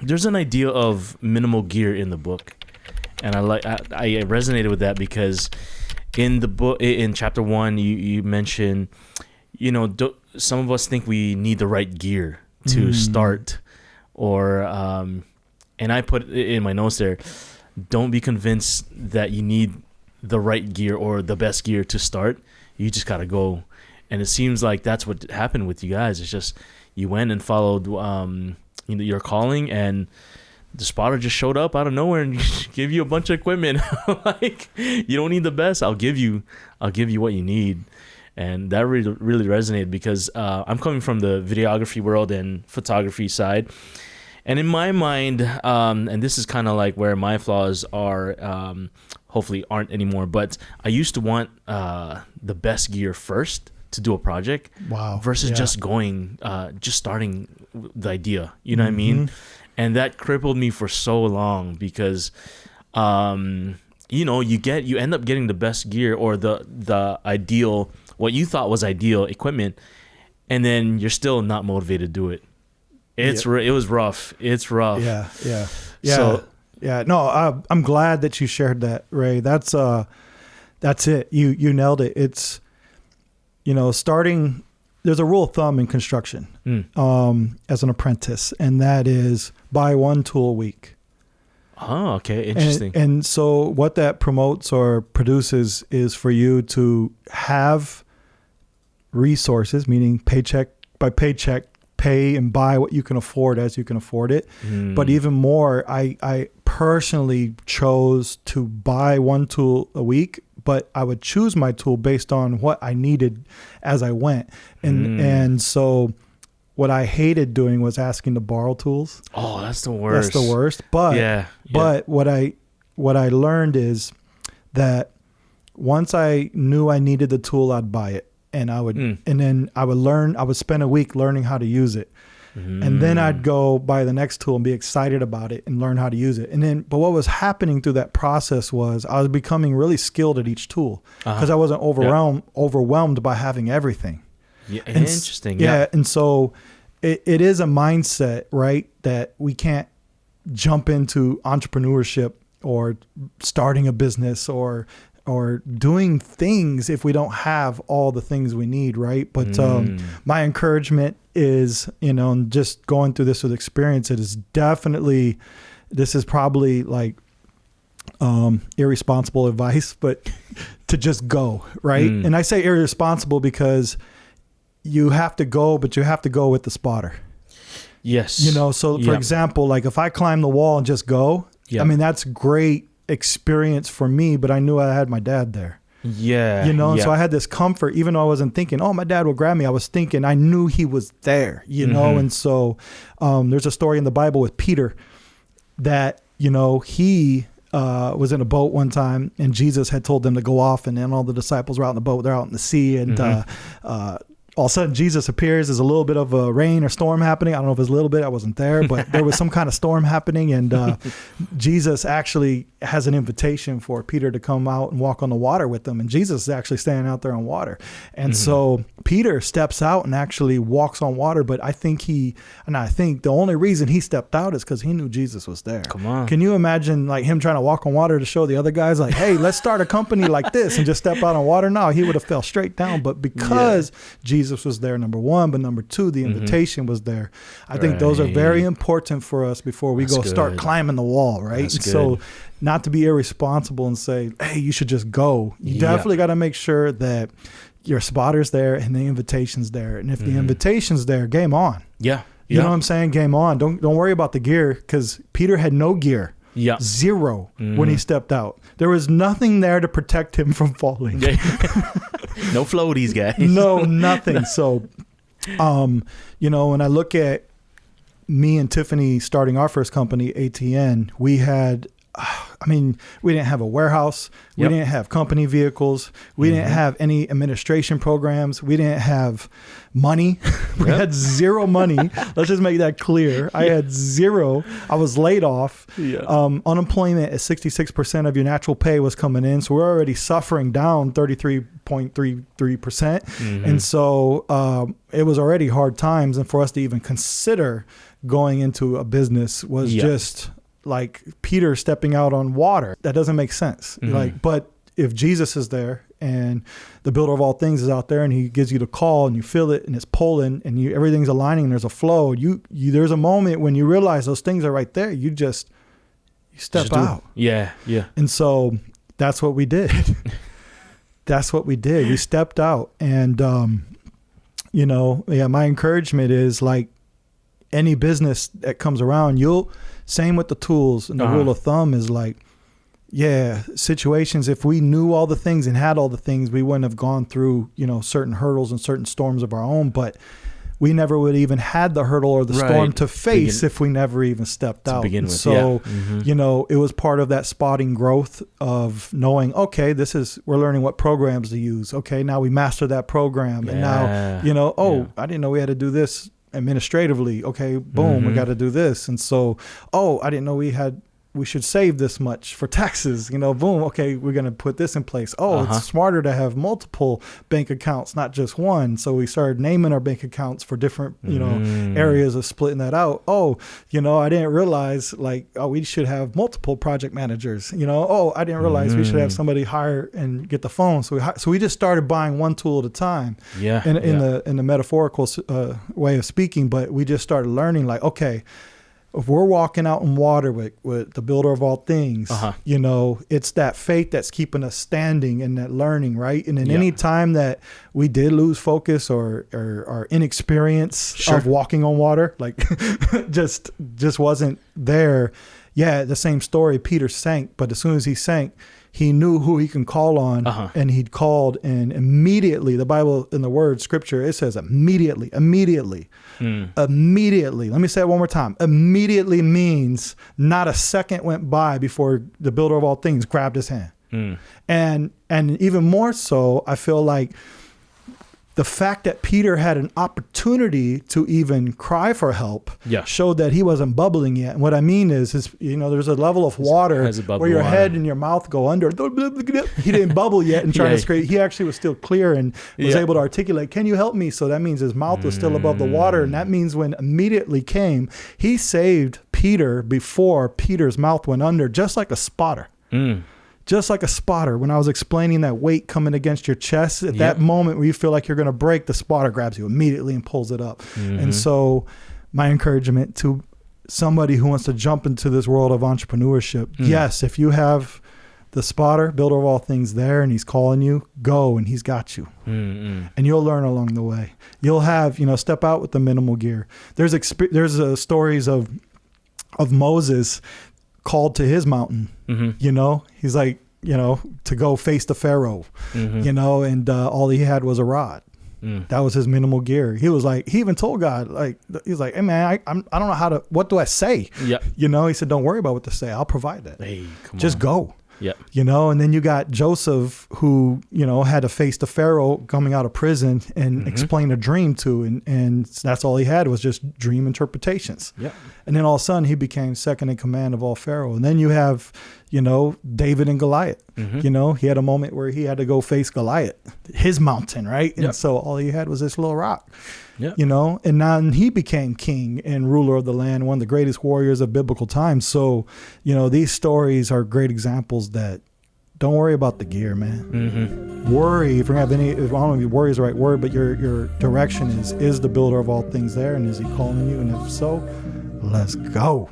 there's an idea of minimal gear in the book, and I resonated with that because in the book, in chapter 1, you mention, some of us think we need the right gear to start, or and I put in my notes there, don't be convinced that you need the right gear or the best gear to start. You just gotta go. And it seems like that's what happened with you guys. It's just you went and followed your calling, and the spotter just showed up out of nowhere and give you a bunch of equipment. Like, you don't need the best. I'll give you what you need. And that really resonated because I'm coming from the videography world and photography side. And in my mind, and this is kind of like where my flaws are, hopefully aren't anymore, but I used to want the best gear first to do a project. Wow. Versus just starting the idea. You know what I mean? And that crippled me for so long because, you end up getting the best gear or the ideal, what you thought was ideal equipment, and then you're still not motivated to do it. It was rough. It's rough. Yeah. So, no, I'm glad that you shared that, Ray. That's it. You nailed it. It's, starting, there's a rule of thumb in construction, as an apprentice, and that is buy one tool a week. Oh, okay. Interesting. And so what that promotes or produces is for you to have resources, meaning paycheck by paycheck, pay and buy what you can afford as you can afford it. But even more, I personally chose to buy one tool a week, but I would choose my tool based on what I needed as I went. And so what I hated doing was asking to borrow tools. Oh, that's the worst. That's the worst. But but what I learned is that once I knew I needed the tool, I'd buy it. And I would, and then I would spend a week learning how to use it. And then I'd go buy the next tool and be excited about it and learn how to use it. But what was happening through that process was I was becoming really skilled at each tool because I wasn't overwhelmed by having everything. Yeah, interesting. Yeah. And so it is a mindset, right? That we can't jump into entrepreneurship or starting a business or doing things if we don't have all the things we need, right? But my encouragement is, just going through this with experience, this is probably like irresponsible advice, but to just go, right? And I say irresponsible because you have to go, but you have to go with the spotter. Yes. So for example, like if I climb the wall and just go, I mean, that's great experience for me, but I knew I had my dad there. So I had this comfort, even though I wasn't thinking, oh, my dad will grab me. I was thinking, I knew he was there, and so there's a story in the Bible with Peter that, he was in a boat one time and Jesus had told them to go off, and then all the disciples were out in the boat, they're out in the sea, and all of a sudden Jesus appears. There's a little bit of a rain or storm happening. I don't know if it's a little bit, I wasn't there, but there was some kind of storm happening. And Jesus actually has an invitation for Peter to come out and walk on the water with them. And Jesus is actually standing out there on water. And so Peter steps out and actually walks on water. But I think the only reason he stepped out is because he knew Jesus was there. Come on. Can you imagine like him trying to walk on water to show the other guys like, hey, let's start a company like this and just step out on water? No, he would have fell straight down. But because Jesus was there, number one, but number two, the invitation was there. I think those are very important for us before we start climbing the wall, right? So not to be irresponsible and say, hey, you should just go. You definitely got to make sure that your spotter's there and the invitation's there. And if the invitation's there, game on. You know what I'm saying? Game on. Don't worry about the gear, because Peter had no gear. Zero when he stepped out. There was nothing there to protect him from falling. No floaties, guys. No, nothing. So, when I look at me and Tiffany starting our first company, ATN, we had I mean, we didn't have a warehouse. We didn't have company vehicles. We didn't have any administration programs. We didn't have money. We had zero money. Let's just make that clear. I had zero. I was laid off. Unemployment at 66% of your natural pay was coming in. So we're already suffering down 33.33%. And so it was already hard times. And for us to even consider going into a business was just like Peter stepping out on water. That doesn't make sense. Like, but if Jesus is there and the builder of all things is out there and he gives you the call and you feel it and it's pulling and everything's aligning and there's a flow, you there's a moment when you realize those things are right there. You step out. Yeah. And so that's what we did. We stepped out. And, my encouragement is like any business that comes around, same with the tools, and the rule of thumb is like, situations, if we knew all the things and had all the things, we wouldn't have gone through, certain hurdles and certain storms of our own, but we never would even had the hurdle or the storm to face if we never even stepped out. So, it was part of that spotting growth of knowing, okay, we're learning what programs to use. Okay, now we master that program. And now, I didn't know we had to do this administratively. Okay, boom, we got to do this. And so, I didn't know we should save this much for taxes, boom. Okay, we're going to put this in place. It's smarter to have multiple bank accounts, not just one. So we started naming our bank accounts for different, areas of splitting that out. I didn't realize we should have multiple project managers, I didn't realize we should have somebody hire and get the phone. So we just started buying one tool at a time in the metaphorical way of speaking, but we just started learning okay, if we're walking out in water with the builder of all things, it's that faith that's keeping us standing and that learning, right? And then any time that we did lose focus or inexperience of walking on water, just wasn't there. Yeah, the same story. Peter sank, but as soon as he sank, he knew who he can call on, and he'd called, and immediately, the Bible in the word scripture, it says immediately. Immediately. Let me say it one more time. Immediately means not a second went by before the builder of all things grabbed his hand. And even more so, I feel like the fact that Peter had an opportunity to even cry for help showed that he wasn't bubbling yet. And what I mean is there's a level of water where your head and your mouth go under. He didn't bubble yet and trying to scrape. He actually was still clear and was able to articulate, can you help me? So that means his mouth was still above the water. And that means when immediately came, he saved Peter before Peter's mouth went under, just like a spotter. Just like a spotter, when I was explaining that weight coming against your chest, at that moment where you feel like you're going to break, the spotter grabs you immediately and pulls it up. And so my encouragement to somebody who wants to jump into this world of entrepreneurship, yes, if you have the spotter, builder of all things there, and he's calling you, go, and he's got you. And you'll learn along the way. You'll have, step out with the minimal gear. There's stories of Moses called to his mountain, he's like, to go face the Pharaoh, and all he had was a rod. That was his minimal gear. He was like, he even told God, he's like, hey man, I don't know what do I say? He said, don't worry about what to say. I'll provide that. Hey, just go. And then you got Joseph who, had to face the Pharaoh coming out of prison and explain a dream to, and that's all he had was just dream interpretations. And then all of a sudden he became second in command of all Pharaoh. And then you have, David and Goliath, he had a moment where he had to go face Goliath, his mountain, right? And so all he had was this little rock. And now he became king and ruler of the land, one of the greatest warriors of biblical times. So, these stories are great examples that don't worry about the gear, man. Worry, if you have any, I don't know if worry is the right word, but your direction is the builder of all things there? And is he calling you? And if so, let's go.